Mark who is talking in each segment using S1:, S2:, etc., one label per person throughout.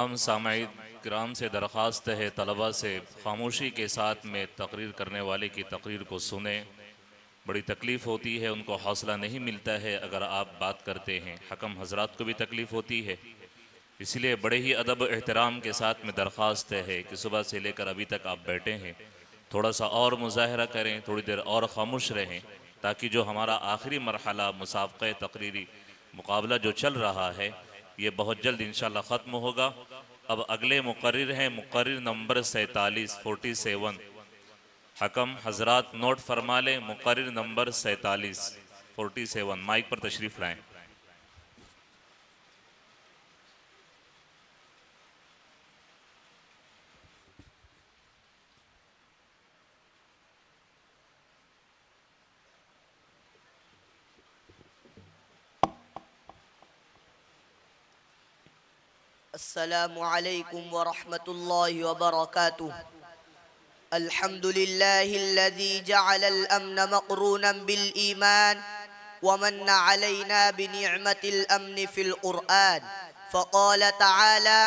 S1: हम सामईन किराम से दरख्वास्त है तलबा से खामोशी के साथ में तकरीर करने वाले की तकरीर को सुने। बड़ी तकलीफ़ होती है, उनको हौसला नहीं मिलता है अगर आप बात करते हैं। हकम हजरात को भी तकलीफ़ होती है, इसलिए बड़े ही अदब एहतराम के साथ में दरख्वास्त है कि सुबह से लेकर अभी तक आप बैठे हैं, थोड़ा सा और मुजाहरा करें, थोड़ी देर और खामोश रहें, ताकि जो हमारा आखिरी मरहला मुसाबक़े तकरीरी मुकाबला जो चल रहा है ये बहुत जल्द इंशाल्लाह ख़त्म होगा। अब अगले मुकर्रिर हैं मुकर्रिर नंबर 47 47। हकम हजरात नोट फरमा लें, मुकर्रिर नंबर 47 47 माइक पर तशरीफ़ लाएं।
S2: अस्सलामु अलैकुम व रहमतुल्लाहि व बरकातुह। अल्हम्दुलिल्लाहिल्लज़ी जअलल अम्न मक़रूनन बिल ईमान व मन्ना अलैना बिनिअमतिल अम्न फिल क़ुरआन फ़क़ाल तआला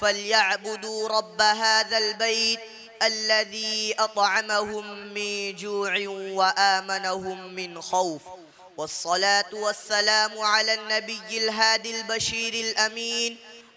S2: फ़लयअबुदू रब्ब हाज़ल बैत अल्लज़ी अतअमहुम मिन जूअइन व आमनहुम मिन खौफ। वस्सलातु वस्सलामु अलन नबिय्यिल हादिल बशीरिल अमीन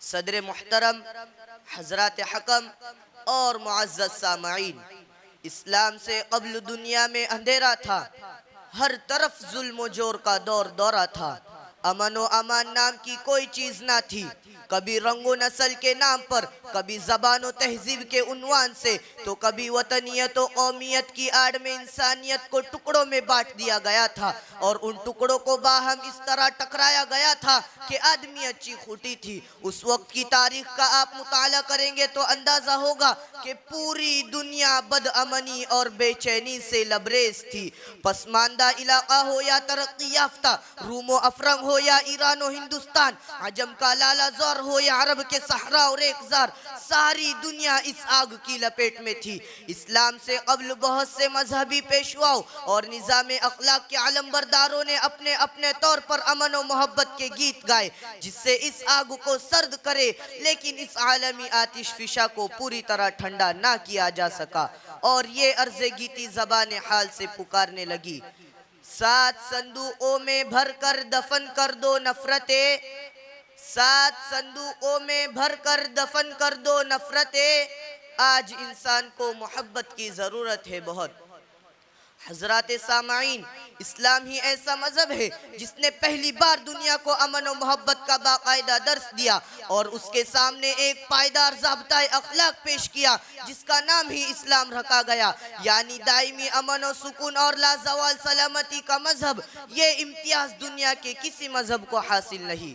S2: सदर मुहतरम, हजरात हकम और मुअज़्ज़ज़ सामईन, इस्लाम से कब्ल दुनिया में अंधेरा था, हर तरफ जुल्म जोर का दौर दौरा था। अमन व अमान नाम की कोई चीज ना थी। कभी रंगो नस्ल के नाम पर, कभी जबान व तहजीब के उन्वान से, तो कभी वतनियत व कौमियत की आड़ में इंसानियत को टुकड़ों में बांट दिया गया था और उन टुकड़ों को बाहम इस तरह टकराया गया था कि आदमियत चीख उठी थी। उस वक्त की तारीख का आप मुताला करेंगे तो अंदाजा होगा कि पूरी दुनिया बदअमनी और बेचैनी से लबरेज थी। पसमानदा इलाका हो या तरक्की याफ्ता, रूमो अफरंग हो या ईरान हिंदुस्तान, अजम का लाला ज़ौर हो या अरब के सहरा और रेखजार, सारी दुनिया इस आग की लपेट में थी। इस्लाम से कब्ल बहुत से मजहबी पेशवाओं और निज़ाम अखलाक के आलमबरदारों ने अपने अपने तौर पर अमन और मोहब्बत के गीत गाए, जिससे इस आग को सर्द करे, लेकिन इस आलमी आतिश फिशा को पूरी तरह ठंडा ना किया जा सका और ये अर्ज़े गीती ज़बान हाल से पुकारने लगी, 7 संदूकों में भर कर दफन कर दो नफरतें, 7 संदूकों में भर कर दफन कर दो नफरतें, आज इंसान को मोहब्बत की ज़रूरत है बहुत। हजरात सामाईन, इस्लाम ही ऐसा मजहब है जिसने पहली बार दुनिया को अमन और मोहब्बत का बाकायदा दर्स दिया और उसके सामने एक पायदार ज़ाब्ता अखलाक पेश किया जिसका नाम ही इस्लाम रखा गया, यानी दायमी अमन और सुकून और लाजवाल सलामती का मजहब। ये इम्तियाज दुनिया के किसी मजहब को हासिल नहीं।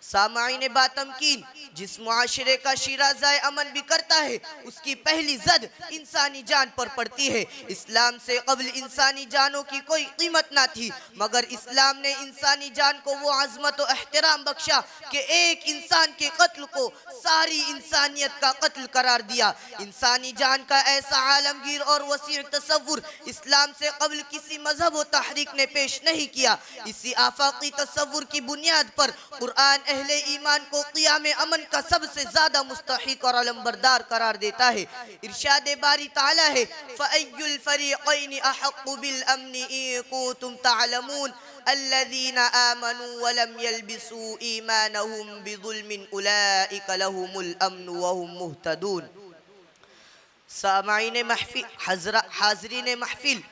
S2: सामाईन बातमकीन, जिस मुआशरे का शिराज़ाए अमन भी करता है उसकी पहली जद इंसानी जान पर पड़ती है। इस्लाम से कब्ल इंसानी जानों की कोई कीमत ना थी, मगर इस्लाम ने इंसानी जान को वो अजमत और एहतराम बख्शा कि एक इंसान के कत्ल को सारी इंसानियत का कत्ल करार दिया। इंसानी जान का ऐसा आलमगीर और वसीअ तसव्वुर इस्लाम से कब्ल किसी मजहब व तहरीक ने पेश नहीं किया। इसी आफाकी तसव्वुर की बुनियाद पर कुरान अहले ईमान को क़ियाम अमन का सबसे ज्यादा मुस्तहिक और अलमबरदार करार देता है। इरशाद बारी ताला है, फ़अय्युल फ़रीक़ैनि अहक़्क़ु बिल अम्नि इन कुंतुम तअलमून अल्लज़ीना आमनू व लम यल्बिसू ईमानहुम बिज़ुल्मिन उलाइका लहुमुल अम्नु व हुम मुहतदून। सामाईन महफिल, हाज़रीन महफिल,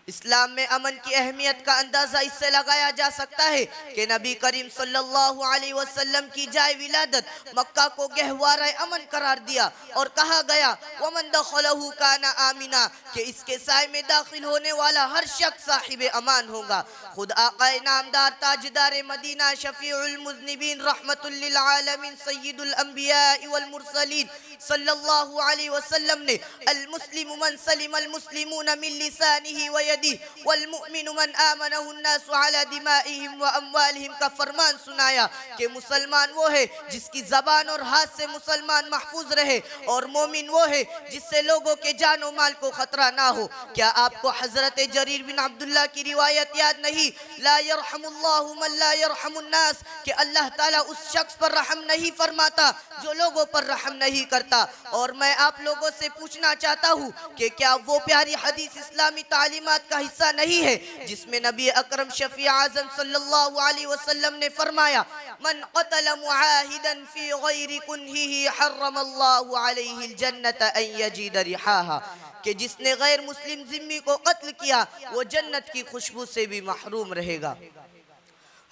S2: इस्लाम में अमन की अहमियत का अंदाज़ा इससे लगाया जा सकता है कि नबी करीम सल्लल्लाहु अलैहि वसल्लम की जाए विलादत मक्का को गहवारा अमन करार दिया और कहा गया वमन दखलहु काना आमिना, कि इसके साए में दाखिल होने वाला हर शख्स साहिब अमान होगा। खुद आक़ाए नामदार ताजदार मदीना शफीउल मुज़निबीन रहमतुल लिल आलमीन सय्यिदुल अंबिया वल मुरसलीन सल्लल्लाहु अलैहि वसल्लम ने अल मुस्लिमु मन सलिमल मुस्लिमून मिन लिसानिही व यदिह वल मुमिनु मन आमनहु अन्नासु अला दिमाइहिम व अमवालिहिम का फरमान सुनाया कि मुसलमान वो है जिसकी ज़बान और हाथ से मुसलमान महफूज रहे, और मोमिन वो है जिससे लोगों के जान और माल को खतरा ना हो। क्या आपको हजरत जरीर बिन अब्दुल्ला की रिवायत याद नहीं, ला यरहमुल्लाहु मन ला यरहमुन्नास, कि अल्लाह ताला उस शख्स पर रहम नहीं फरमाता जो लोगों पर रहम नहीं करता। और मैं आप लोगों से पूछना चाहता हूँ कि क्या वो प्यारी हदीस इस्लामी तालीमात का हिस्सा नहीं है जिसमें नबी अकरम शफी आज़म सल्लल्लाहु अलैहि वसल्लम ने फरमाया, मन क़तल मुआहिदन फी गैरि कुन्हिही हर्रमल्लाहु अलैहिल जन्नत अन यजीद रिहाहा, कि जिसने गैर मुस्लिम जिम्मी को कत्ल किया वो जन्नत की खुशबू से भी महरूम रहेगा।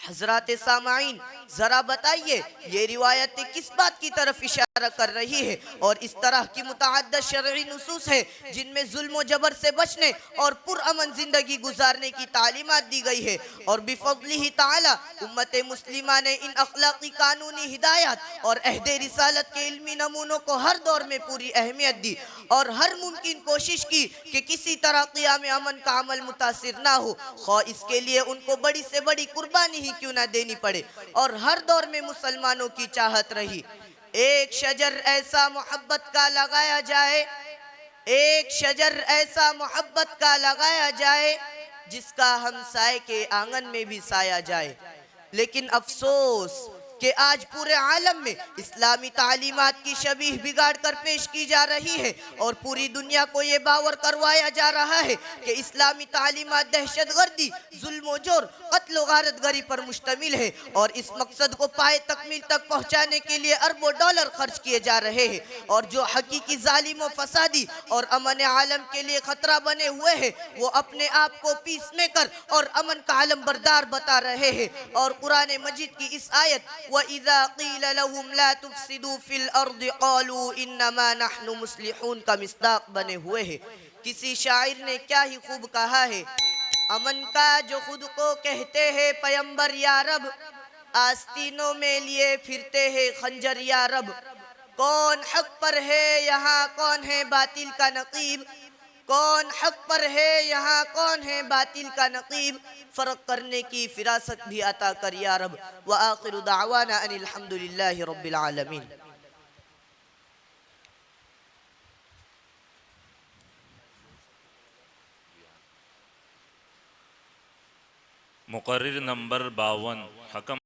S2: हजरात सामाइन, जरा बताइए ये रिवायतें किस बात की तरफ इशारा कर रही है? और इस तरह की मुतअद्दिद शरई नुसूस है जिनमें जुल्म और जबर से बचने और पुरअमन जिंदगी गुजारने की तालीमात दी गई है। और बिफज़लिही ताला उम्मत मुस्लिमा ने इन अखलाकी कानूनी हिदायत और अहदे रिसालत के इल्मी नमूनों को हर दौर में पूरी अहमियत दी और हर मुमकिन कोशिश की कि किसी तरह क़ियाम अमन का अमल मुतासिर ना हो, खौ इसके लिए उनको बड़ी से बड़ी कुर्बानी ही क्यों ना देनी पड़े। और हर दौर में मुसलमानों की चाहत रही एक शजर ऐसा मोहब्बत का लगाया जाए, एक शजर ऐसा मोहब्बत का लगाया जाए जिसका हम साए के आंगन में भी साया जाए। लेकिन अफसोस कि आज पूरे आलम में इस्लामी तालीमात की शबीह बिगाड़ कर पेश की जा रही है और पूरी दुनिया को ये बावर करवाया जा रहा है कि इस्लामी तालीमात दहशतगर्दी, जुल्म जोर, कत्ल व गारतगरी पर मुश्तमिल है। और इस मकसद को पाए तकमील तक पहुँचाने के लिए अरबों डॉलर खर्च किए जा रहे हैं। और जो हकीकी जालिम व फसादी और अमन आलम के लिए खतरा बने हुए हैं वो अपने आप को पीस मेकर और अमन का आलम बरदार बता रहे हैं। और कुरान मजीद की इस आयत वइज़ा क़ील लहुम ला तुफ़सिदू फ़िल अर्दि क़ालू इन्नमा नहनु मुस्लिहून का मिस्दाक़ बने हुए हैं। किसी शायर ने क्या ही खूब कहा है, अमन का जो खुद को कहते हैं पैगंबर या रब, आस्तीनों में लिए फिरते हैं खंजर या रब। कौन हक पर है यहाँ कौन है बातिल का नकीब, कौन हक पर है यहाँ कौन है बातिल का नकीब, फ़र्क करने की फिरासत भी अता कर या रब। व आखिरु दावाना अनिल हम्दुलिल्लाहि रब्बिल आलमीन।
S1: मुकर्रिर नंबर 52 हकम